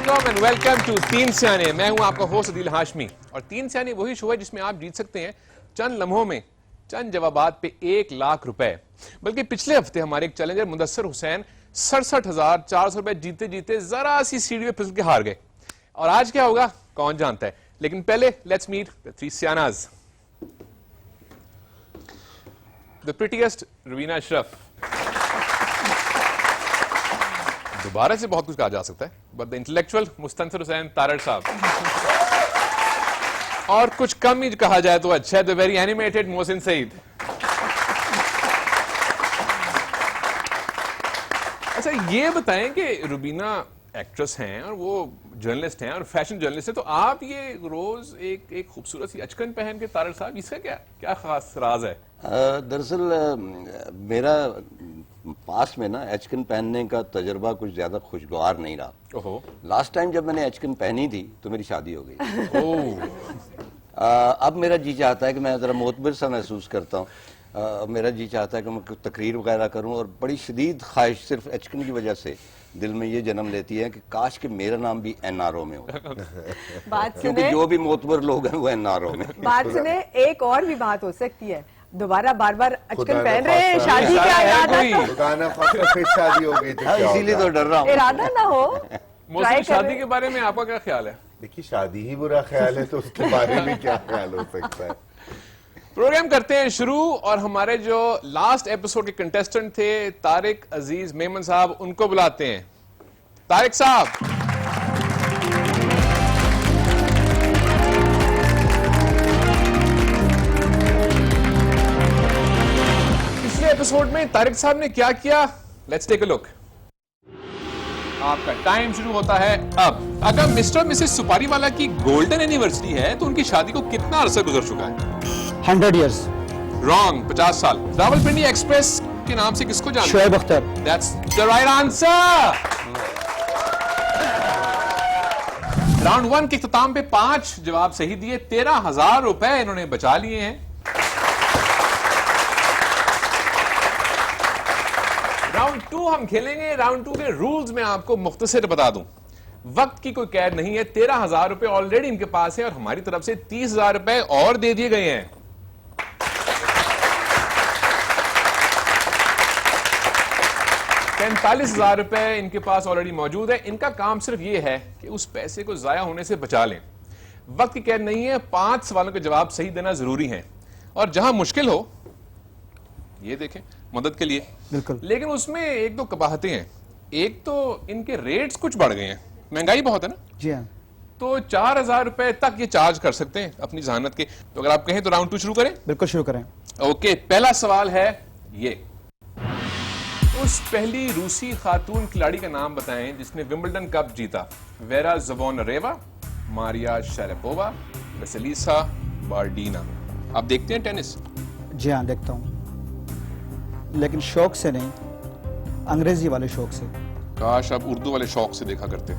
वालेकुम and welcome to तीन सियाने। मैं हूं आपका होस्ट अदील हाशमी और तीन सियाने वही शो है जिसमें आप जीत सकते हैं चंद लम्हों में चंद जवाबात पे 1 लाख रुपए। बल्कि पिछले हफ्ते हमारे एक चैलेंजर मुदस्सर हुसैन 67,400 रुपए जीते जीते जरा सी सीढ़ी पे फिसल के हार गए। और आज क्या होगा कौन जानता है, लेकिन पहले लेट्स मीट द थ्री सियानाज। The prettiest Raveena Ashraf. दोबारा से बहुत कुछ कहा जा सकता है, but the intellectual Mustansar Hussain Tarar साहब। और कुछ कम ही कहा जाए तो अच्छा है, the very animated Mohsin Saeed. अच्छा ये बताएं कि रुबीना एक्ट्रेस हैं और वो जर्नलिस्ट हैं और फैशन जर्नलिस्ट हैं, तो आप ये रोज एक खूबसूरत सी अचकन पहन के तारड़ साहब, इसका क्या खास राज है? दरअसल मेरा पास में ना एचकन पहनने का तजर्बा कुछ ज्यादा खुशगवार नहीं रहा। ओहो। लास्ट टाइम जब मैंने एचकन पहनी थी तो मेरी शादी हो गई। ओह। अब मेरा जी चाहता है कि मैं जरा मोतबर सा महसूस करता हूँ। मेरा जी चाहता है कि मैं कुछ तकरीर वगैरह करूँ, और बड़ी शदीद ख्वाहिश सिर्फ एचकन की वजह से दिल में ये जन्म लेती है कि काश कि मेरा नाम भी एनआरओ में हो। बात क्योंकि सुने, जो भी मोतबर लोग हैं वो एनआरओ में। बात सुने, एक और भी बात हो सकती है, दोबारा बार बार अचकन पहन रहे हैं, शादी का इरादा शादी हो गई तो इसीलिए तो डर रहा हूँ। इरादा ना हो। मोहसिन, शादी के बारे में आपका क्या ख्याल है? देखिए शादी ही बुरा ख्याल है तो उसके बारे में क्या ख्याल हो सकता है। प्रोग्राम करते हैं शुरू, और हमारे जो लास्ट एपिसोड के कंटेस्टेंट थे तारिक अजीज मेमन साहब, उनको बुलाते हैं। तारिक साहब। पिछले एपिसोड में तारिक साहब ने क्या किया, लेट्स टेक अ लुक। आपका टाइम शुरू होता है अब। अगर मिस्टर मिसेस सुपारीवाला की गोल्डन एनिवर्सरी है तो उनकी शादी को कितना अरसा गुजर चुका है? 100 years. रॉन्ग, 50 साल। रावलपिंडी एक्सप्रेस के नाम से किसको जानते हैं? Shoaib Akhtar. That's the right answer. Round 1 के इख्तिताम पे 5 जवाब सही दिए, 13,000 रुपए इन्होंने बचा लिए हैं। राउंड 2 हम खेलेंगे। राउंड 2 के रूल्स में आपको मुख्तसर बता दूं। वक्त की कोई कैद नहीं है। 13,000 रुपए ऑलरेडी इनके पास है और हमारी तरफ से 30,000 रुपए और दे दिए गए हैं। 45,000 रुपए इनके पास ऑलरेडी मौजूद है। इनका काम सिर्फ ये है कि उस पैसे को जाया होने से बचा लें। वक्त की कैद नहीं है। 5 सवालों के जवाब सही देना जरूरी है, और जहां मुश्किल हो ये देखें मदद के लिए। बिल्कुल। लेकिन उसमें एक दो कबाहतें हैं। एक तो इनके रेट्स कुछ बढ़ गए हैं, महंगाई बहुत है ना, जी हाँ। तो 4,000 रुपए तक ये चार्ज कर सकते हैं अपनी जहानत के। तो अगर आप कहें तो राउंड 2 शुरू करें। बिल्कुल शुरू करें। ओके, पहला सवाल है ये। उस पहली रूसी खातून खिलाड़ी का नाम बताएं जिसने विंबलडन कप जीता। Vera Zvonareva, Maria Sharapova, Vasilisa Bardina. आप देखते हैं टेनिस? जी हाँ, देखता हूँ, लेकिन शौक से नहीं, अंग्रेजी वाले शौक से। काश आप उर्दू वाले शौक से देखा करते।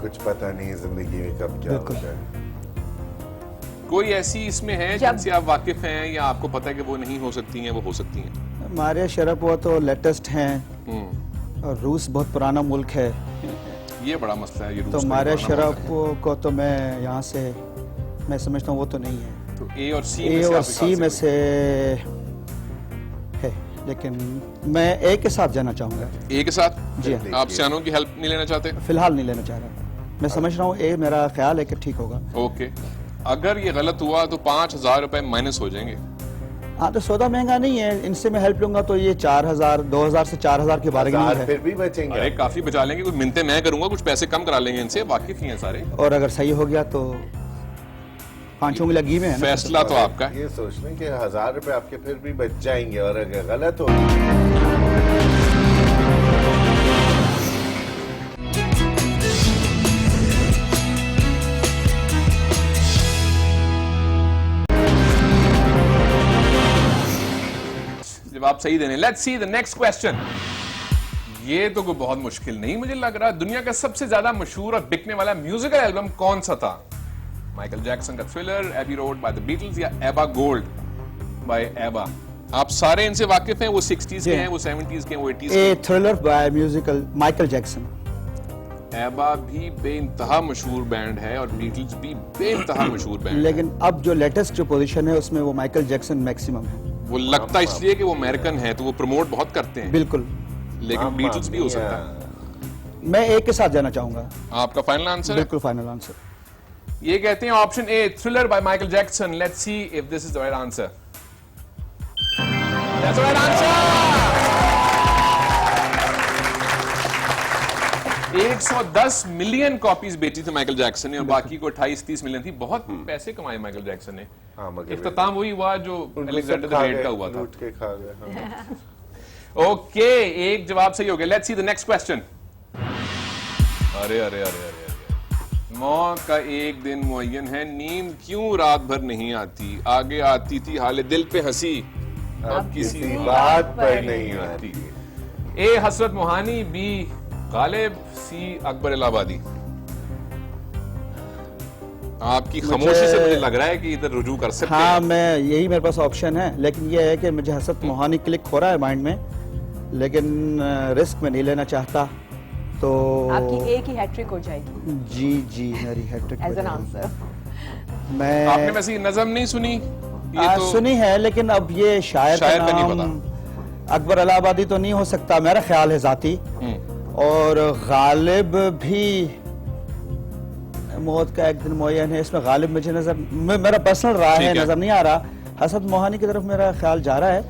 कुछ पता नहीं जिंदगी में कब क्या बिल्कुल। होता है। कोई ऐसी इसमें है जिनसे आप वाकिफ हैं या आपको पता है कि वो नहीं हो सकती हैं, वो हो सकती हैं? मारिया शारापोवा तो लेटेस्ट हैं, और रूस बहुत पुराना मुल्क है, ये बड़ा मसला है। ये रूस तो का मारिया पुराना मुल्क है। शारापोवा को तो मैं यहाँ से मैं समझता हूँ वो तो नहीं है। तो ए और सी ए में से और आप सी में से है, लेकिन मैं ए के साथ जाना चाहूँगा। ए के साथ? जी हाँ। आप सियानों की हेल्प नहीं लेना चाहते? फिलहाल नहीं लेना चाह रहा। मैं समझ रहा हूँ ए, मेरा ख्याल है कि ठीक होगा। ओके, अगर ये गलत हुआ तो 5,000 रुपए माइनस हो जाएंगे। हाँ, तो सौदा महंगा नहीं है, इनसे मैं हेल्प लूंगा तो ये 4,000, 2,000 से 4,000 की बार्गेनिंग है। फिर भी बचेंगे। अरे काफी बचा लेंगे, कुछ मिनते मैं करूंगा, कुछ पैसे कम करा लेंगे इनसे, वाकिफ ही हैं सारे। और अगर सही हो गया तो 5 उंगली लगी में है ना। फैसला तो आपका है। ये सोच लें कि 1,000 रुपए आपके फिर भी बच जाएंगे, और अगर गलत हो जवाब सही देने। Let's see the next question. ये तो कोई बहुत मुश्किल नहीं मुझे लग रहा। दुनिया का सबसे ज्यादा मशहूर और बिकने वाला म्यूजिकल एल्बम कौन सा था? माइकल जैक्सन का Thriller, Abbey Road by the Beatles, या एबा गोल्ड बाय एबा? आप सारे इनसे वाकिफ हैं? वो 60s के हैं, वो 70s के हैं, वो 80s के ए हैं? Thriller by musical Michael Jackson. ABBA भी बेइंतहा मशहूर बैंड है और बीटल्स भी बेइंतहा मशहूर बैंड है। लेकिन अब जो लेटेस्ट जो पोजीशन है उसमें वो माइकल जैक्सन मैक्सिमम है। वो लगता इसलिए कि वो अमेरिकन है तो वो प्रमोट बहुत करते हैं, बिल्कुल। लेकिन बीटल्स भी हो सकता है। मैं एक के साथ जाना चाहूंगा। आपका फाइनल आंसर है? बिल्कुल फाइनल आंसर। ये कहते हैं option A, thriller by Michael Jackson. Let's see if this is the right answer. That's the right answer. 110 million copies बेची थी माइकल जैक्सन ने और बाकी को 28-30 मिलियन थी। बहुत पैसे कमाए माइकल जैक्सन ने। हाँ, मगर इख्तिताम वही हुआ जो अलेक्जेंडर द ग्रेट का हुआ था। लूट के खा गए। हाँ। ओके, एक जवाब सही हो गया। Let's see the next question. अरे अरे अरे अरे मौत का एक दिन मुअय्यन है, नींद क्यों रात भर नहीं आती? आगे आती थी हाले दिल पे हंसी, अब किसी बात पर नहीं आती। ए हसरत मोहानी, बी गालिब, सी अकबर इलाहाबादी। आपकी खामोशी से मुझे लग रहा है कि इधर रुजू कर सकते हाँ, हैं। मैं यही मेरे पास ऑप्शन है, लेकिन ये है कि मुझे हसरत मोहानी क्लिक हो रहा है माइंड में, लेकिन रिस्क में नहीं लेना चाहता। तो आपकी एक ही हैट्रिक हो जाएगी जी जी मेरी हैट्रिक एज एन आंसर। मैं आपने वैसे ये नज़म नहीं सुनी? ये तो सुनी है, लेकिन अब ये शायर शायर का नहीं नाम अकबर इलाहाबादी तो नहीं हो सकता, मेरा ख्याल है जाती। और गालिब भी मौत का एक दिन मुअय्यन है, इसमें गालिब मुझे मेरा पर्सनल राय ठीक है, है। नजर नहीं आ रहा। हसरत मोहानी की तरफ मेरा ख्याल जा रहा है,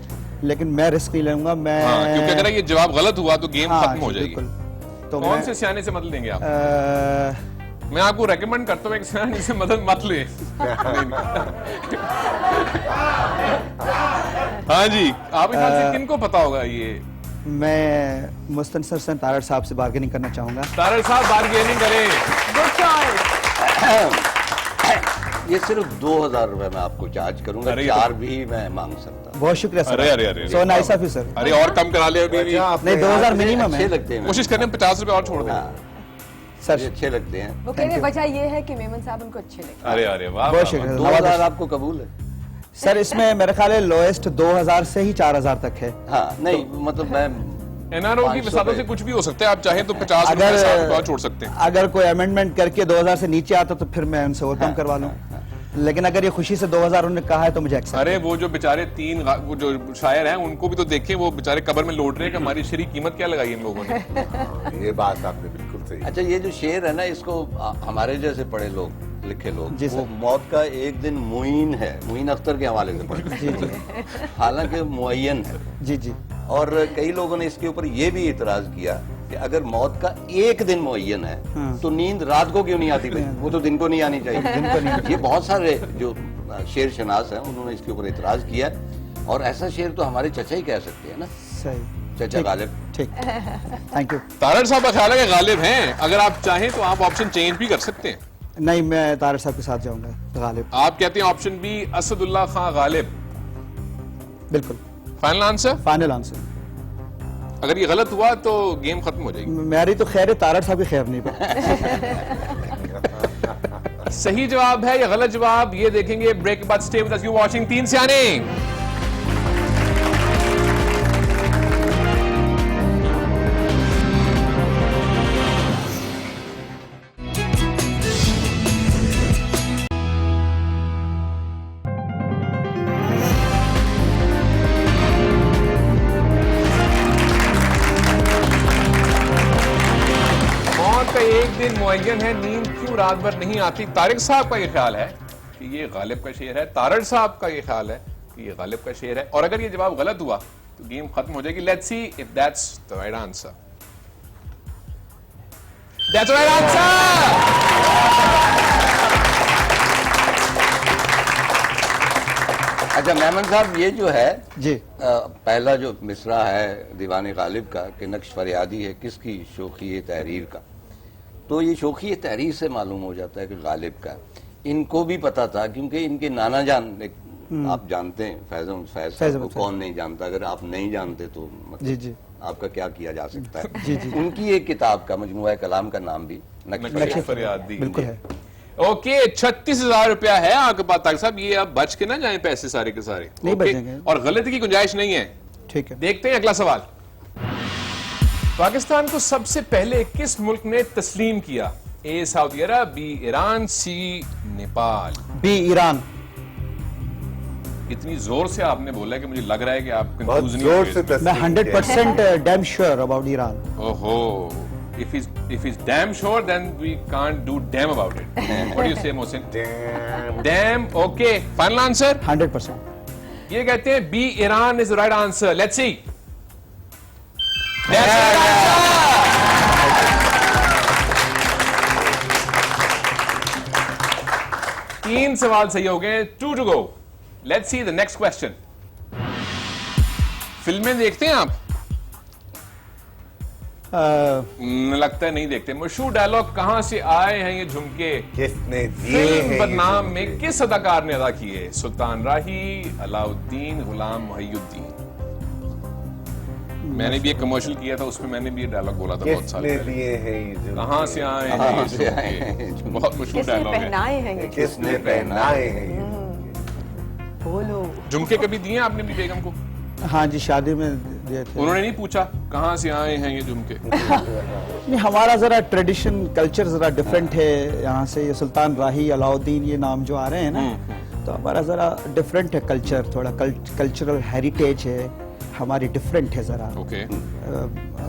लेकिन मैं रिस्क नहीं लूंगा। मैं क्योंकि अगर ये जवाब गलत हुआ तो गेम हाँ, खत्म हो जी, जाएगी। बिल्कुल। तो कौन मैं, से सियाने से मदद लेंगे आप? मैं आपको रेकमेंड करता हूँ एक सियाने से मदद मत ले। हाँ जी, आप ख्याल से किनको पता होगा ये? मैं मुस्तनसर हसन तारड़ साहब से बार्गेनिंग करना चाहूंगा। तारड़ साहब बार्गेनिंग करें। Good choice. ये सिर्फ 2000 रुपए मैं आपको चार्ज करूंगा, अरे 4 भी मैं मांग सकता हूँ। बहुत शुक्रिया सर। अरे, अरे, अरे, so nice of you sir. अरे और कम करा ले अभी भी। अच्छा, नहीं, 2000 मिनिमम अच्छे है लगते हैं कोशिश करें 50 रुपए और छोड़ दें। हाँ, सर। ये अच्छे लगते हैं। वो कह रहे वजह ये है कि मेमन साहब उनको अच्छे लगते अरे अरे वाह, बहुत वाह, शुक्रिया। 2000 आपको कबूल है? सर इसमें मेरा ख्याल है लोएस्ट 2000 से ही 4000 तक है। हाँ, नहीं मतलब मैं एनआरओ की 500 वसातों से कुछ भी हो सकता है। आप चाहें तो 50 रुपए अगर 60 रुपए और छोड़ सकते हैं। अगर कोई अमेंडमेंट करके 2000 से नीचे आता तो फिर मैं उनसे और कम करवा लूं, लेकिन अगर ये खुशी से 2000 उन्होंने कहा है तो मुझे एक्सेप्ट। अरे वो जो बेचारे वो जो शायर हैं उनको भी तो देखें, वो बेचारे कब्र में लौट रहे हैं कि हमारी शरी कीमत क्या लगाई इन लोगों ने। ये बात आपने बिल्कुल सही। अच्छा, ये जो शेर है ना, इसको हमारे जैसे पढ़े लोग, लिखे लोग, जी वो सर। मौत का एक दिन मुइन है, मुइन अख्तर के हवाले से पढ़ते हैं, हालांकि मुअय्यन है। जी जी। और कई लोगों ने इसके ऊपर ये भी इतराज किया कि अगर मौत का एक दिन मुअय्यन है तो नींद रात को क्यों नहीं आती भाई? वो तो दिन को नहीं आनी चाहिए। दिन को नहीं। ये बहुत सारे जो शेर शनास हैं उन्होंने इसके ऊपर इतराज किया, और ऐसा शेर तो हमारे चचा ही कह सकते हैं ना, सही। चचा ठीक, गालिब। ठीक, थैंक यू। तारड़ साहब का ख्याल है कि गालिब हैं। अगर आप चाहें तो आप ऑप्शन चेंज भी कर सकते हैं। नहीं, मैं तारड़ साहब के साथ जाऊंगा, गालिब। आप कहते हैं ऑप्शन बी असदुल्ला खां गालिब। बिल्कुल फाइनल आंसर? Final answer. अगर ये गलत हुआ तो गेम खत्म हो जाएगी। मेरी तो खैर है, तारड़ साहब की खैर नहीं। सही जवाब है या गलत जवाब, ये देखेंगे ब्रेक के बाद। Stay with us, you watching तीन सियाने। मौत का एक दिन मुअय्यन है, नींद क्यों रात भर नहीं आती? तारिक साहब का ये ख्याल है कि ये गालिब का शेर है। तारड़ साहब का ये ख्याल है कि ये गालिब का शेर है। और अगर ये जवाब गलत हुआ तो गेम खत्म हो जाएगी। Let's see if that's the right answer. That's the right answer. अच्छा मेमन साहब, ये जो है जी। पहला जो मिसरा है दीवाने गालिब का कि नक्श फरियादी है किसकी, शोखी तहरीर का, तो ये शोखी तहरीर से मालूम हो जाता है कि गालिब का। इनको भी पता था क्योंकि इनके नाना जान आप जानते हैं फैज साहब को, कौन नहीं जानता? अगर आप नहीं जानते तो मतलब जी जी। आपका क्या किया जा सकता है। जी जी। उनकी एक किताब का मजमुआ कलाम का नाम भी नक्श फरियादी। बिल्कुल है। ओके, 36,000 रुपया है आपके पास तारिक साहब। ये अब बच के ना जाए पैसे सारे के सारे। नहीं ओके? बचेंगे। और गलती की गुंजाइश नहीं है। ठीक है। देखते हैं अगला सवाल। पाकिस्तान को सबसे पहले किस मुल्क ने तस्लीम किया? ए सऊदी अरब, B Iran, C Nepal. B Iran. इतनी जोर से आपने बोला है कि मुझे लग रहा है कि आप बहुत कंफ्यूज नहीं जोर हुए से इसमें। मैं 100% डैम श्योर अबाउट ईरान। ओहो, if he's damn sure, then we can't do damn about it. What do you say, Mohsin? Damn. Okay. Final answer. 100%। ये कहते हैं B Iran is right answer. Let's see. That's the right answer. 3 सवाल सही हो गए, 2 to go. Let's see the next question. फिल्में देखते हैं आप? लगता है नहीं देखते। मशहूर डायलॉग कहां से आए हैं ये झुमके? किसने दिए फिल्म हैं बदनाम में किस अदाकार ने अदा किए? सुल्तान राही, अलाउद्दीन, गुलाम मोहिउद्दीन। मैंने भी एक कमर्शियल किया था, उसमें मैंने भी ये डायलॉग बोला था बहुत साल किसने पहले। दिए हैं ये झुमके? कहां से आए हैं कहां ये से आए हैं ये झुमके? बहुत मशहूर किसने डायलॉग है। पहनाए हैं ये? किसने पहनाए हैं ये? बोलो। झुमके कभी दिए आपने भी बेगम को? हाँ जी, शादी में दिए थे। उन्होंने नहीं पूछा कहां से आए हैं ये झुमके? नहीं, हमारा जरा ट्रेडिशन कल्चर जरा डिफरेंट है यहाँ से। ये सुल्तान राही, अलाउद्दीन, ये नाम जो आ रहे हैं ना, तो हमारा जरा डिफरेंट है कल्चर, थोड़ा कल्चरल हेरिटेज है हमारी, डिफरेंट है जरा। Okay.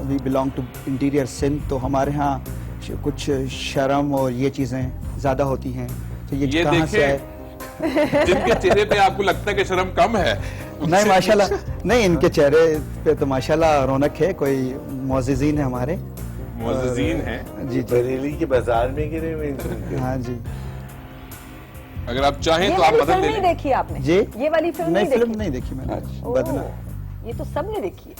We belong to interior Sindh, तो हमारे यहाँ कुछ शर्म और ये चीजें ज्यादा होती हैं। तो ये कहाँ से आए? जिनके चेहरे पे आपको लगता है कि शर्म कम है, नहीं माशाल्लाह, नहीं, इनके चेहरे पे तो माशाल्लाह रौनक है। कोई मोअज़्ज़िज़ीन है हमारे, मुअज़्ज़िज़ीन है। जी जी। बरेली के बाजार में गिरे हुए हैं झुमके। हाँ जी अगर आप चाहें ये तो आप वाली बदल फिल्म दे नहीं लें। देखी आपने? जी। ये वाली फिल्म नहीं, नहीं फिल्म देखी? नहीं देखी मैंने। ओह, बदला। ये तो सबने देखी है।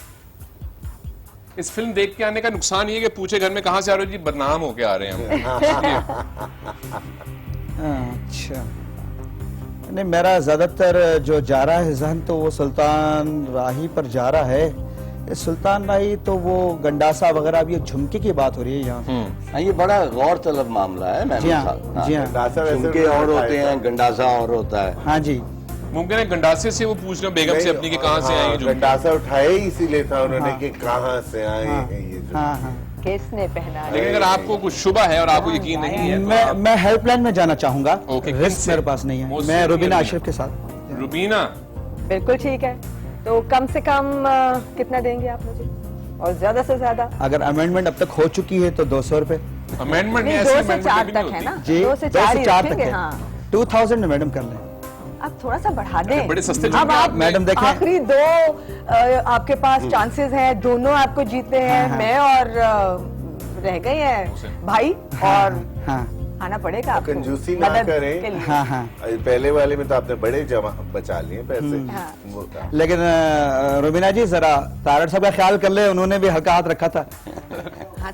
इस फिल्म देख के आने का नुकसान ये है कि पूछे घर में कहां से आ रहे हो जी? बदनाम होके आ रहे हैं हम। अच्छा, नहीं, मेरा ज्यादातर जो जा रहा है जहन तो वो सुल्तान राही पर जा रहा है। ये सुल्तान राही तो वो गंडासा वगैरह, अब ये झुमके की बात हो रही है यहाँ। हाँ, ये बड़ा गौर तलब मामला है। जी हाँ, जी हाँ। गंडासा वैसे झुमके और होते हैं, गंडासा और होता है। हाँ जी। मुमकिन है गंडासे से वो पूछ रहे हो बेगम से अपनी कि कहां से आए ये झुमके? गंडासा उठाए ही इसीलिए था उन्होंने हाँ। कि कहां से आए हैं ये झुमके। हाँ हाँ। किसने पहनाए? लेकिन अगर आपको कुछ शुबा है और आपको यकीन नहीं है तो आप- मैं हेल्पलाइन में जाना चाहूंगा। ओके, रिस्क किससे? मेरे पास नहीं है। मोहसिन मैं या रुबीना रुबीना? अशरफ के साथ। रुबीना, बिल्कुल ठीक है। तो कम से कम कितना देंगे आप मुझे, और ज्यादा से ज्यादा? अगर अमेंडमेंट अब तक हो चुकी है तो 200 रुपए। अमेंडमेंट नहीं, ऐसी 2 से amendment 4 भी तक नहीं है ना? होती। जी, 2 से 4 ही 4 तक रखेंगे। है। हाँ, 2000 में मैडम कर लें। आप थोड़ा सा बढ़ा दें। बड़े सस्ते अब झुमके आप आपने- मैडम देखें। आखिरी 2 आपके पास चांसेस हैं, दोनों आपको जीतने हैं। हाँ। मैं और रह गए हैं भाई, और हाँ आना पड़ेगा आपको कंजूसी ना मदद करें। के लिए। हाँ हाँ। पहले वाले में तो आपने बड़े जमा बचा लिए पैसे। हाँ। वो था। लेकिन रुबीना जी जरा तारड़ साहब का ख्याल कर ले, उन्होंने भी हल्का हाथ रखा था। हाँ,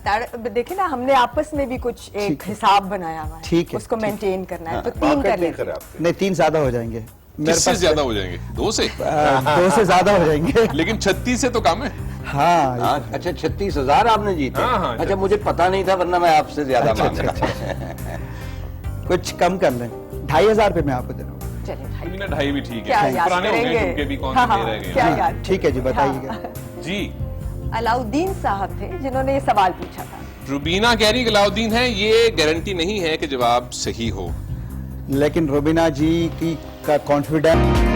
देखिए ना, हमने आपस में भी कुछ एक ठीक है। हिसाब बनाया हुआ है, ठीक है, उसको मेंटेन करना है। तो 3 मार्केट कर नहीं लेते हैं। खराब थे। नहीं, 3 ज्यादा हो जाएंगे मेरे किससे पास। ज्यादा हो जाएंगे? 2 से? 2 से ज्यादा हो जाएंगे। लेकिन 36 से तो कम है। हाँ। हाँ, अच्छा 36,000 आपने जीते? हाँ, हाँ, अच्छा, मुझे पता नहीं था, वरना मैं आपसे ज्यादा मांग रहा था। कुछ कम कर लें, 2500 रुपए मैं आपको दे रहा हूँ। चलिए भाई, रुबीना 2.5 भी ठीक क्या है, याद पुराने हो गए करेंगे? झुमके भी, कौन हाँ, से हाँ, रह गए क्या हैं। याद ठीक है जी, बताइएगा। हाँ। जी, अलाउद्दीन साहब थे जिन्होंने ये सवाल पूछा था। रुबीना कह रही अलाउद्दीन है, ये गारंटी नहीं है कि जवाब सही हो। लेकिन रुबीना जी की का confidence.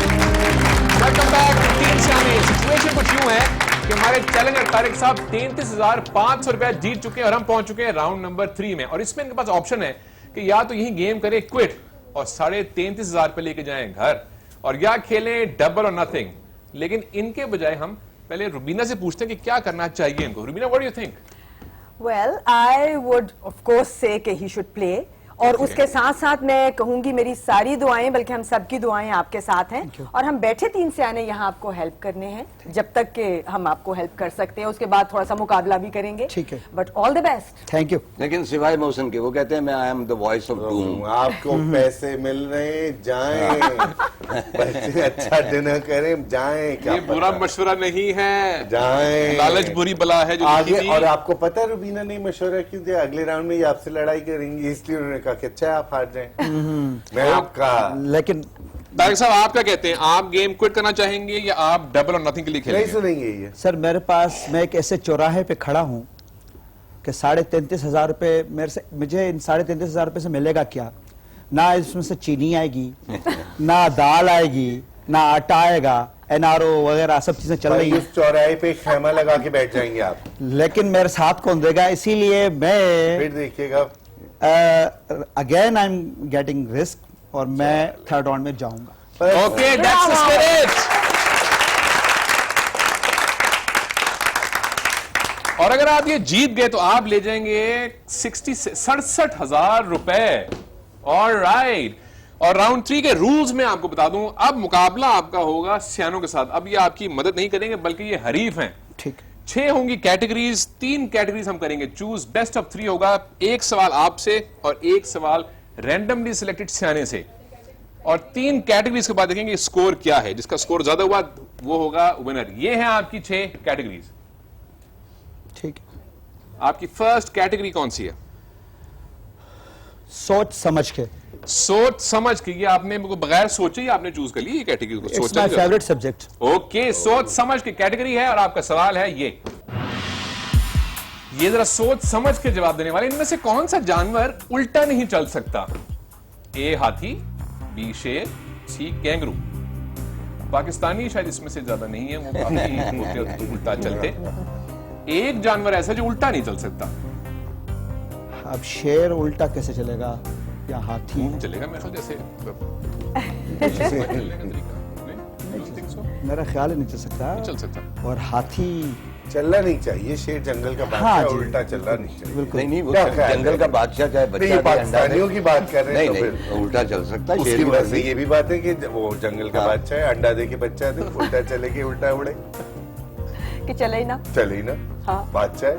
Welcome back to team सियाने। सिचुएशन कुछ यूं है कि हमारे चैलेंजर तारिक साहब 33,500 रुपया जीत चुके हैं और हम पहुंच चुके हैं राउंड नंबर 3 में। और इसमें इनके पास ऑप्शन है कि या तो यही गेम करें क्विट और 33,500 रुपए लेके जाएं घर, और या खेलें डबल और नथिंग। लेकिन इनके बजाय हम पहले रुबीना से पूछते हैं कि क्या करना चाहिए इनको। Rubina, what do you think? Well, I would of course say कि he should play, और उसके साथ साथ मैं कहूंगी मेरी सारी दुआएं, बल्कि हम सबकी दुआएं आपके साथ हैं, और हम बैठे 3 सियाने यहाँ आपको हेल्प करने हैं जब तक कि हम आपको हेल्प कर सकते हैं। उसके बाद थोड़ा सा मुकाबला भी करेंगे। ठीक है। But all the best. Thank you. लेकिन सिवाय मोहसिन के, वो कहते हैं मैं I am the voice of doom. आपको पैसे मिल रहे हैं, जाएं। बच्चे अच्छा डिनर करें, जाएं। क्या ये बुरा मशवरा नहीं है, जाएं। लालच बुरी बला है जो लिखी आगे। थी। और आपको पता है रुबीना ने मशवरा क्यों दिया? अगले राउंड में ये आपसे लड़ाई करेंगी, इसलिए उन्होंने कहा कि अच्छा आप हार जाएं। मैं आपका लेकिन तारिक साहब आप क्या कहते हैं, आप गेम क्विट करना चाहेंगे या आप डबल और नथिंग के लिए नहीं खेलेंगे? सुनेंगे ये। सर मेरे पास, मैं एक ऐसे चौराहे पे खड़ा हूँ कि 33,500 रुपए मेरे से, मुझे इन 33,500 रुपए से मिलेगा क्या? ना इसमें से चीनी आएगी, ना दाल आएगी, ना आटा आएगा, NRO वगैरह सब चीजें चल रही हैं। उस चौराहे पे खेमा लगा के बैठ जाएंगे आप, लेकिन मेरे साथ कौन देगा? इसीलिए मैं फिर देखिएगा। Again I am getting risk और मैं थर्ड राउंड में जाऊंगा। Okay, that's the spirit. और अगर आप ये जीत गए तो आप ले जाएंगे 67,000 रुपए। ऑलराइट। और राउंड 3 के रूल्स में आपको बता दूं, अब मुकाबला आपका होगा सियानों के साथ। अब ये आपकी मदद नहीं करेंगे बल्कि ये हरीफ हैं। ठीक। 6 होंगी कैटेगरीज, 3 कैटेगरीज हम करेंगे चूज, बेस्ट ऑफ 3 होगा। 1 सवाल आपसे और 1 सवाल रैंडमली सिलेक्टेड सियाने से, और 3 कैटेगरीज के बाद देखेंगे स्कोर क्या है। जिसका स्कोर ज्यादा हुआ वो होगा विनर। ये है आपकी 6 कैटेगरीज। ठीक। आपकी फर्स्ट कैटेगरी कौन सी है? सोच समझ के। सोच समझ के। ये आपने बगैर सोचे ही आपने चूज कर ली ये कैटेगरी को? इट्स सोचा माय नहीं फेवरेट सब्जेक्ट। ओके, सोच समझ के कैटेगरी है और आपका सवाल है ये जरा सोच समझ के जवाब देने वाले, इनमें से कौन सा जानवर उल्टा नहीं चल सकता? ए हाथी, बी शेर, सी कैंगरू। पाकिस्तानी शायद इसमें से ज्यादा नहीं है, वो काफी होते उल्टा चलते। एक जानवर ऐसा जो उल्टा नहीं चल सकता। अब शेर उल्टा कैसे चलेगा या हाथी? चलेगा मेरे ख्याल जैसे मेरा ख्याल ही नहीं चल सकता। चल सकता। और हाथी चलना नहीं चाहिए। शेर जंगल का बादशाह, हाँ जी। उल्टा चलना नहीं चाहिए। बिल्कुल। नहीं वो क्या ख्याल जंगल है? का बादशाह चाहे नहीं, बच्चा दे, अंडा दे। पाकिस्तानियों की बात कर रहे हैं नहीं तो नहीं, फिर उल्टा चल सकता है। उसकी शेर भी वजह से अंडा- ये भी बात है कि वो जंगल का हाँ। बादशाह है, अंडा दे के बच्चा दे, उल्टा चले के उल्टा उड़े, कि चले ही ना। चले ही ना। हाँ। बादशाह है।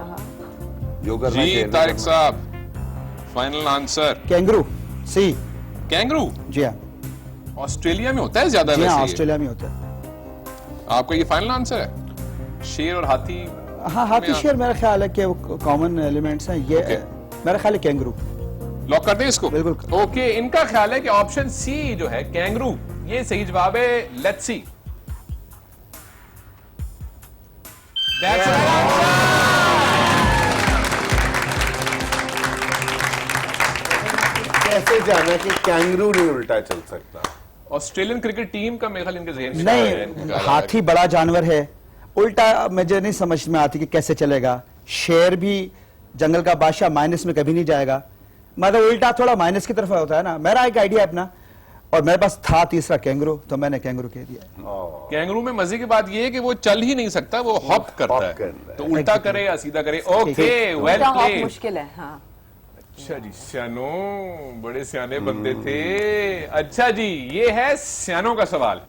जो करना जी शेर ने तारिक करना। साहब, फाइनल आंसर कैंगरू। सी। कैंगरू। जी हाँ। ऑस्ट्रेलिया में होता है ज्यादा जी हाँ, वैसे ये। ऑस्ट्रेलिया में होता है। आपका ये फाइनल आंसर है? शेर और हाथी? हाँ, हाथी शेर मेरा ख्याल है कि वो कॉमन एलिमेंट्स हैं। ये मेरा ख्याल है कैंगरू। लॉक कर दें इसको? बिल्कुल। ओके, इनका ख्याल है कि ऑप्शन सी जो है कैंगरू, ये सही जवाब है। Let's see. That's right answer. कैसे जाना कि कैंगरू नहीं उल्टा चल सकता? ऑस्ट्रेलियन क्रिकेट टीम का मेरे ख्याल इनके जहन में है। नहीं, हाथी बड़ा जानवर है, उल्टा मुझे नहीं समझ में आती कि कैसे चलेगा। शेर भी जंगल का बादशाह, माइनस में कभी नहीं जाएगा, मतलब उल्टा थोड़ा माइनस की तरफ होता है ना। मेरा एक आइडिया अपना, और मेरे पास था तीसरा कैंगरू, तो मैंने कैंगरू कह दिया। कैंगरू में मजे की बात ये है कि वो चल ही नहीं सकता, वो हॉप करता है। तो उल्टा करे या सीधा करे। ओके, वेल उल्टा हॉप प्लेड। मुश्किल है। हाँ। अच्छा जी, सियानो बड़े सियाने बनते थे। अच्छा जी, ये है सियानों का सवाल।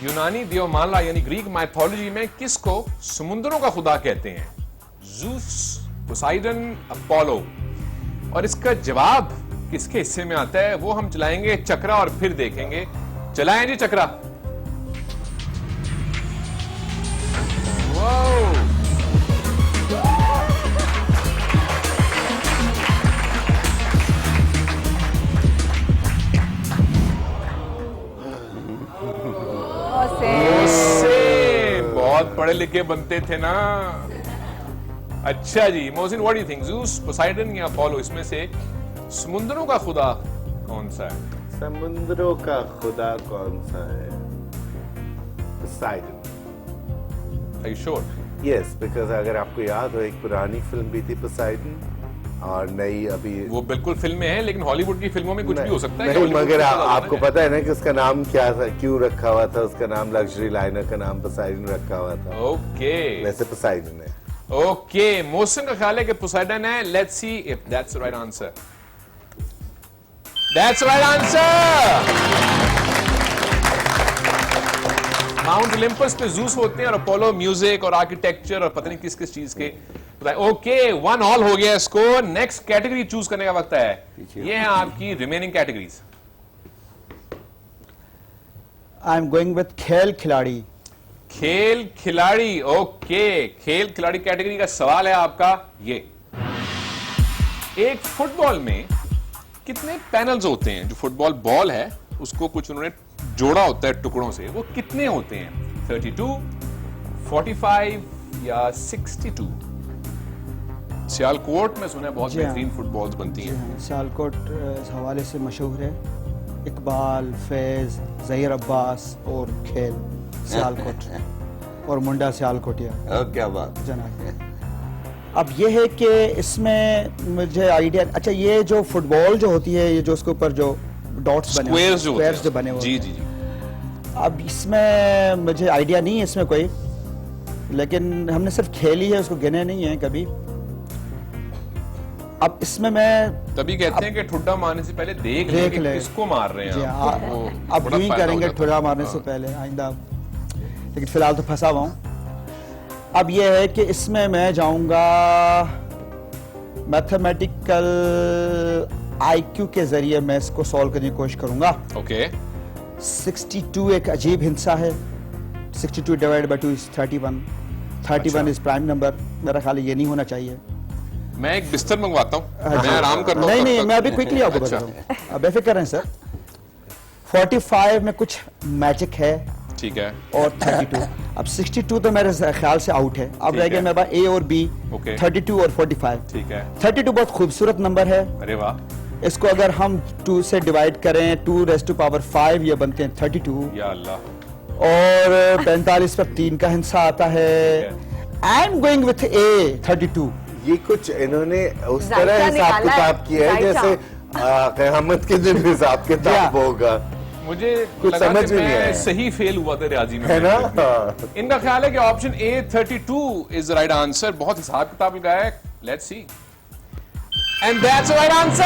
यूनानी देवमाला यानी ग्रीक माइथोलॉजी में किसको समुद्रों का खुदा कहते हैं? Zeus, Poseidon, Apollo. और इसका जवाब किसके हिस्से में आता है वो हम चलाएंगे चक्रा और फिर देखेंगे। चलाएं जी चक्रा। वाओ, उससे बहुत पढ़े लिखे बनते थे ना। अच्छा जी, Mohsin, what do you think, Zeus, Poseidon या अपोलो, इसमें से समुद्रों का खुदा कौन सा है? समुद्रों का खुदा कौन सा है? Poseidon. Are you sure? Yes, because अगर आपको याद हो एक पुरानी फिल्म भी थी पोसाइडन, और नई अभी वो बिल्कुल फिल्म में है, लेकिन हॉलीवुड की फिल्मों में कुछ भी हो सकता है। नहीं, हॉलीवुड मगर की फिल्म आपको ज्यादा पता है ना कि उसका नाम क्या था, क्यों रखा हुआ था? उसका नाम लग्जरी लाइनर का नाम पोसाइडन रखा हुआ था। है। ओके वैसे पोसाइडन है। ओके, मोहसिन का ख्याल है कि पोसाइडन है। Let's see if that's the right answer. That's right answer. Mount Olympus पे जूस होते हैं और अपोलो म्यूजिक और आर्किटेक्चर और पता नहीं किस किस चीज के। ओके 1-1 हो गया स्कोर। नेक्स्ट कैटेगरी चूज करने का वक्त है। ये है आपकी remaining categories. I am going with खेल खिलाड़ी। खेल खिलाड़ी। ओके खेल खिलाड़ी कैटेगरी का सवाल है आपका ये। एक फुटबॉल में कितने पैनल्स होते हैं? जो फुटबॉल बॉल है उसको कुछ उन्होंने जोड़ा होता है टुकड़ों से, वो कितने होते हैं? 32, 45 या 62? सियालकोट में सुना है बहुत जी हाँ। बेहतरीन फुटबॉल्स बनती हैं। सियालकोट इस हवाले से मशहूर है। इकबाल, फैज, जहीर अब्बास और खेल सियालकोट और मुंडा सियालकोटिया। क्या बात। जनाब अब ये है कि इसमें मुझे आइडिया, अच्छा ये जो फुटबॉल जो होती है, ये जो उसके ऊपर जो डॉट्स बने स्क्वेयर्स जो होते स्क्वेयर्स हैं। जो बने हुए जी होते जी जी। हैं। अब इसमें मुझे आइडिया नहीं है इसमें कोई, लेकिन हमने सिर्फ खेली है, उसको गिने नहीं है कभी। अब इसमें मैं तभी कहते हैं कि ठुड्डा मारने से पहले देख ले कि किसको मार रहे जी हैं हाँ, आप। वो अब बड़ा यूं ही फायदा हो करेंगे जाता है। ठुड्डा मारने से पहले आइंदा, लेकिन फिलहाल तो फंसा हुआ हूं। अब ये है कि इसमें मैं जाऊंगा मैथमेटिकल आईक्यू के जरिए मैं इसको सॉल्व करने की कोशिश करूंगा। ओके 62 एक अजीब हिंसा है। 62 divide by 2 is 31। 31 is prime number. मेरा ख्याल है ये नहीं होना चाहिए। मैं एक बिस्तर मंगवाता हूँ, मैं आराम करता हूँ। नहीं तब नहीं, तक। मैं अभी क्विकली आपको अच्छा, बता रहा हूँ। बेफिक्र रहें सर। 45 में कुछ मैजिक है ठीक है। और 32। अब 62 तो मेरे ख्याल से आउट है। अब ठीक रह गए है। मेरे पास ए और बी। ओके। 32 और 45। ठीक है। 32 बहुत खूबसूरत नंबर है। अरे वाह इसको अगर हम 2 से डिवाइड करें 2 रेज़ टू पावर 5 ये बनते हैं 32। या अल्लाह। और 45 पर 3 का हिस्सा आता है। आई एम गोइंग विथ ए 32। ये कुछ इन्होंने उस जायका तरह हिसाब निकाला है, किताब किया है जायका। जैसे क़यामत के दिन हिसाब या। किताब होगा। मुझे कुछ लगा समझ कि में नहीं मैं आया। सही फेल हुआ था रियाजी में। है ना? इनका ख्याल है कि option A 32 is right answer. बहुत हिसाब किताब लगाया है। Let's see and that's right answer.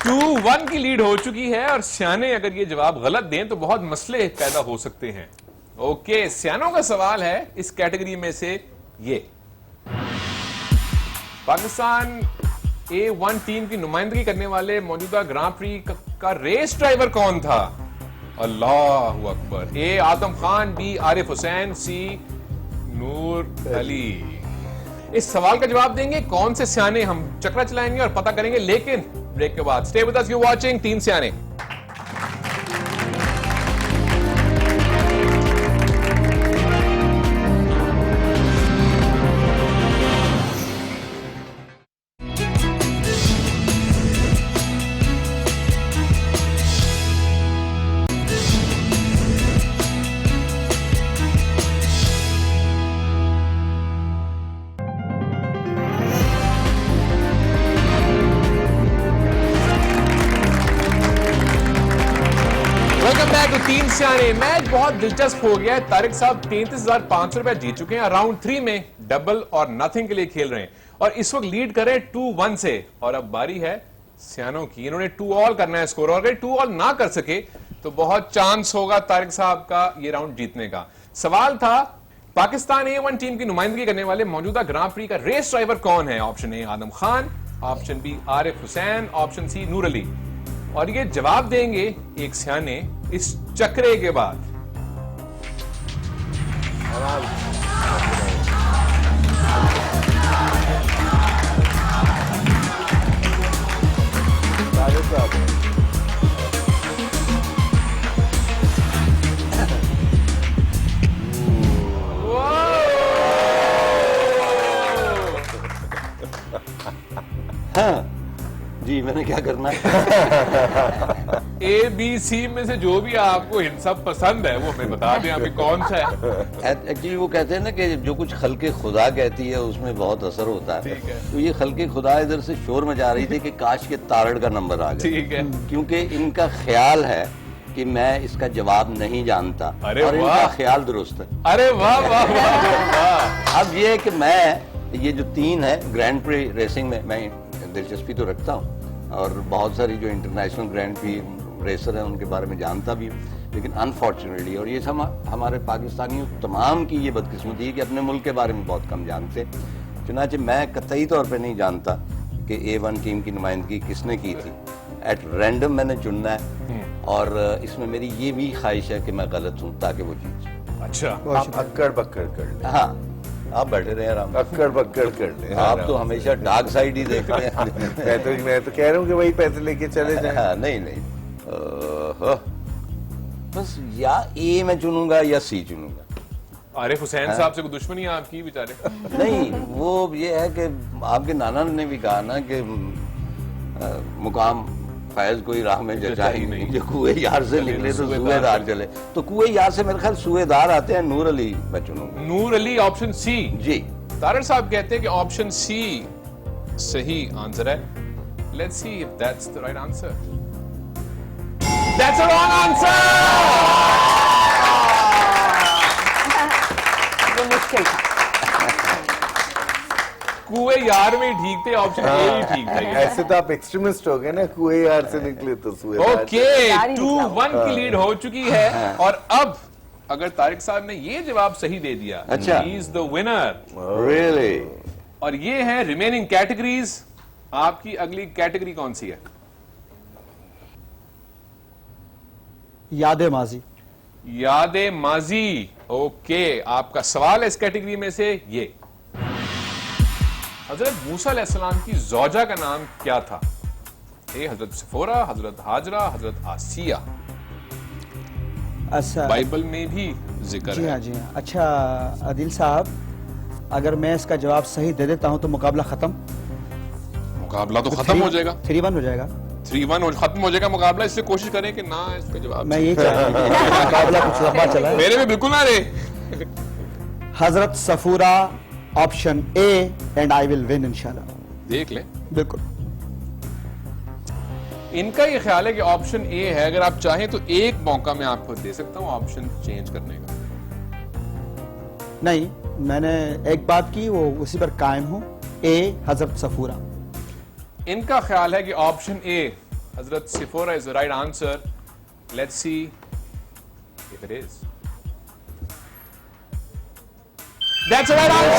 2-1 की लीड हो चुकी है और सियाने अगर ये जवाब गलत दें तो बहुत मसले पैदा हो सकते हैं। ओके सियानों का सवाल है इस कैटेगरी में से ये। पाकिस्तान A1 टीम की नुमाइंदगी करने वाले मौजूदा ग्रां प्री का रेस ड्राइवर कौन था? अल्लाह अकबर। ए आदम खान, बी आरिफ हुसैन, सी नूर अली। इस सवाल का जवाब देंगे कौन से सियाने, हम चक्रा चलाएंगे और पता करेंगे, लेकिन ब्रेक के बाद। Stay with us, you watching तीन सियाने। वेलकम बैक टू तीन सियाने। मैच बहुत दिलचस्प हो गया है। तारिक साहब 33,500 रुपए जीत चुके हैं। राउंड 3 में डबल और नथिंग के लिए खेल रहे हैं और इस वक्त लीड कर रहे हैं 2-1 से। और अब बारी है सियानों की। इन्होंने 2 ऑल करना है स्कोर, और अगर 2 ऑल ना कर सके तो बहुत चांस होगा तारिक साहब का ये राउंड जीतने का। सवाल था पाकिस्तान A1 टीम की नुमाइंदगी करने वाले मौजूदा ग्रां प्री का रेस ड्राइवर कौन है? Option A Adam Khan, option B Arif Hussain, option C Noor Ali. और ये जवाब देंगे एक सियाने इस चक्रे के बाद। हाँ जी, मैंने क्या करना है? ए बी सी में से जो भी आपको हिंसा पसंद है वो हमें बता दें अभी कौन सा है। एक्चुअली वो कहते हैं ना कि जो कुछ खल्के खुदा कहती है उसमें बहुत असर होता है। ठीक है। तो ये खल्के खुदा इधर से शोर मचा रही थी कि काश के तारड़ का नंबर आ गया, ठीक है। क्योंकि इनका ख्याल है कि मैं इसका जवाब नहीं जानता। अरे और इनका वाह। ख्याल दुरुस्त है। अरे वाह वाह वाह वाह। अब ये है कि मैं ये जो 3 है ग्रैंड प्री रेसिंग में मैं दिलचस्पी तो रखता हूँ और बहुत सारी जो इंटरनेशनल ग्रैंड प्री रेसर हैं उनके बारे में जानता भी हूँ, लेकिन अनफॉर्चुनेटली और ये सब हमारे पाकिस्तानियों तमाम की ये बदकिस्मती है कि अपने मुल्क के बारे में बहुत कम जानते। चुनांचे मैं कतई तौर पे नहीं जानता कि A1 टीम की नुमाइंदगी किसने की थी। एट रैंडम मैंने चुनना है और इसमें मेरी ये भी ख्वाहिश है कि मैं गलत हूँ ताकि वो जीत जाए। अच्छा, आप अक्कड़ बक्कड़ कर ले। हाँ, आप बैठे रहे आराम से। अक्कड़ बक्कड़ कर ले। आप तो हमेशा डार्क साइड ही देख रहे हैं। मैं तो कह रहा हूँ कि वही पैसे लेके चले जाए। हाँ, नहीं बस या A मैं चुनूंगा या C चुनूंगा। आरिफ हुसैन साहब से कोई दुश्मनी है आपकी बेचारे? नहीं, वो ये है कि आपके नाना ने भी कहा ना कि मुकाम फैज कोई राह में जचा ही नहीं, जो कुएं यार से निकले तो सूएदार चले। तो कुएं यार से मेरे ख्याल सूएदार आते हैं। नूर अली मैं चुनूंगा। नूर अली ऑप्शन सी। जी, तारड़ साहब कहते हैं कि ऑप्शन सी सही आंसर है। Let's see if that's the right answer. That's a wrong answer. वो मुश्किल था। कुएं यार में ठीक थे, ऑप्शन ए ही ठीक था। ऐसे तो आप एक्सट्रीमिस्ट हो गए ना, कुएं यार से निकले तो सूएदार। ओके, 2-1 की लीड हो चुकी है और अब अगर तारिक साहब ने ये जवाब सही दे दिया, अच्छा, he is the winner. Really? और ये है रिमेनिंग कैटेगरीज। आपकी अगली कैटेगरी कौन सी है? याद माजी। यादे माजी। ओके, आपका सवाल है इस कैटेगरी में से ये, हजरत मूसा अलैहिस्सलाम की ज़ौजा का नाम क्या था? ए हजरत सफोरा, हजरत हाजरा, हजरत आसिया। अच्छा, बाइबल में भी जिक्र जी है। हाँ जी हाँ। अच्छा आदिल साहब, अगर मैं इसका जवाब सही दे देता हूं तो मुकाबला खत्म। मुकाबला तो खत्म हो जाएगा। 3-1 हो जाएगा। 3-1 खत्म हो जाएगा मुकाबला, इसलिए कोशिश करें कि ना इसका जवाब। मैं यही चाह रहा हूं मुकाबला कुछ लंबा चला है। मेरे में बिल्कुल ना रहे। हजरत Safura option A and I will win इंशाल्लाह। देख ले, बिल्कुल। इनका ये ख्याल है कि ऑप्शन ए है। अगर आप चाहें तो एक मौका मैं आपको दे सकता हूं ऑप्शन चेंज करने का। नहीं, मैंने एक बात की, वो उसी पर कायम हूं। ए हजरत सफूरा। इनका ख्याल है कि option A Hazrat Safura is the right answer. Let's see if it is. That's the right answer.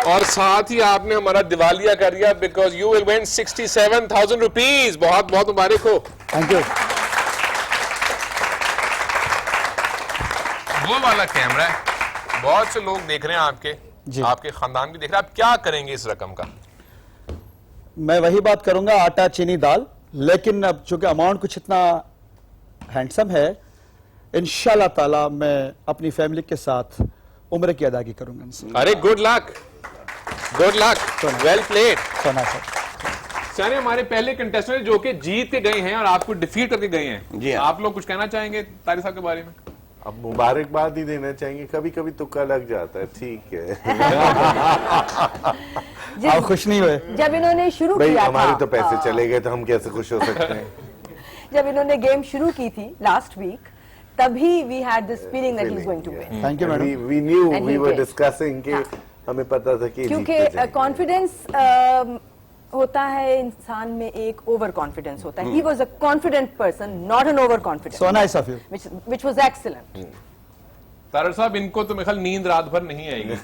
और साथ ही आपने हमारा दिवालिया कर दिया, because you will win 67,000 rupees. बहुत बहुत मुबारक हो। Thank you. वो वाला कैमरा है, बहुत से लोग देख रहे हैं आपके, जी। आपके खानदान भी देख रहे हैं। आप क्या करेंगे इस रकम का? मैं वही बात करूंगा, आटा चीनी दाल। लेकिन अब चूंकि अमाउंट कुछ इतना हैंडसम है, इंशाल्लाह ताला मैं अपनी फैमिली के साथ उम्र की अदायगी करूंगा इनसे। अरे good luck, good luck, well played. सोना सर, सारे हमारे पहले कंटेस्टेंट जो कि जीत के गए हैं और आपको डिफीट करके गए हैं, जी हाँ। आप लोग कुछ कहना चाहेंगे तारिक साहब के बारे में? अब मुबारकबाद ही देना चाहेंगे, कभी कभी तुक्का लग जाता है, ठीक है। आप खुश नहीं हुए? जब इन्होंने शुरू भाई किया हमारे था, तो पैसे चले गए तो हम कैसे खुश हो सकते हैं। जब इन्होंने गेम शुरू की थी लास्ट वीक, तभी we had this feeling that he is going to win. Thank you madam. We knew, And we he were did. discussing कि हाँ। हमें पता था कि क्योंकि जीतते जाएंगे। कॉन्फिडेंस होता है इंसान में, एक ओवर कॉन्फिडेंस होता है। He was a confident person, not an over confident, so nice of you. which was excellent. Tariq साहब, इनको तो मेरे ख्याल नींद रात भर नहीं आएगी।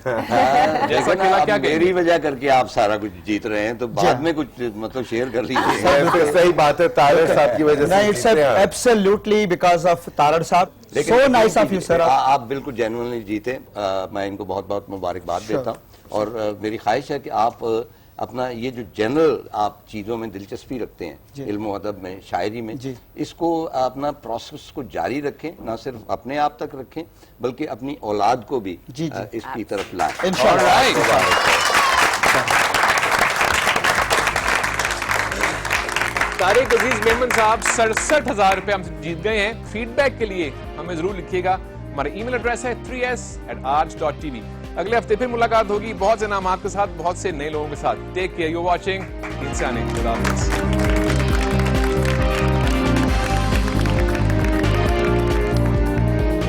जैसा कि आप क्या मेरी कहेंगे? वजह करके आप सारा कुछ जीत रहे हैं, तो बाद में कुछ मतलब शेयर कर लीजिए। ऐसे सही बात है, तारड़ साहब की वजह से नहीं, इट्स जीते हैं। एब्सोल्युटली बिकॉज ऑफ तारड़ साहब। लेकिन so nice of you sir. आप बिल्कुल जेन्युइनली जीते। मैं इनको बहुत बहुत मुबारकबाद देता हूँ और मेरी ख्वाहिश है कि आप अपना ये जो जनरल आप चीज़ों में दिलचस्पी रखते हैं, इल्म व अदब में, शायरी में, जी। इसको अपना प्रोसेस को जारी रखें, ना सिर्फ अपने आप तक रखें बल्कि अपनी औलाद को भी जी, जी। इसकी तरफ लाएं। इंशाल्लाह। तारिक अजीज मेमन साहब 67,000 रुपए हमसे जीत गए हैं। फीडबैक के लिए हमें जरूर लिखिएगा। हमारा ईमेल एड्रेस है 3s@arch.tv। अगले हफ्ते फिर मुलाकात होगी बहुत से नामात के साथ, बहुत से नए लोगों के साथ। टेक केयर, यू वाचिंग तीन सियाने। खुदा हाफिज़।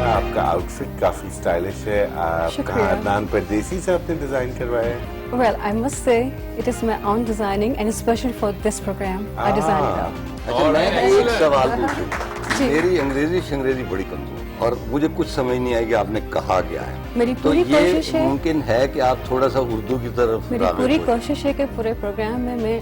आपका आउटफिट काफी स्टाइलिश है। आपका शुक्रिया। अदनान परदेसी से आपने डिजाइन करवाया है। Well, I must say, it is my own designing and especially for this program, I designed it out. अच्छा, मैं Alright, एक सवाल जी। पूछूं। मेरी अंग्रेजी बड़ी कमजोर और मुझे कुछ समझ नहीं आएगी आपने कहा क्या है। मेरी तो पूरी कोशिश ये है, मुमकिन है कि आप थोड़ा सा उर्दू की तरफ मेरी राग़िब पूरी हो। कोशिश है कि पूरे प्रोग्राम में मैं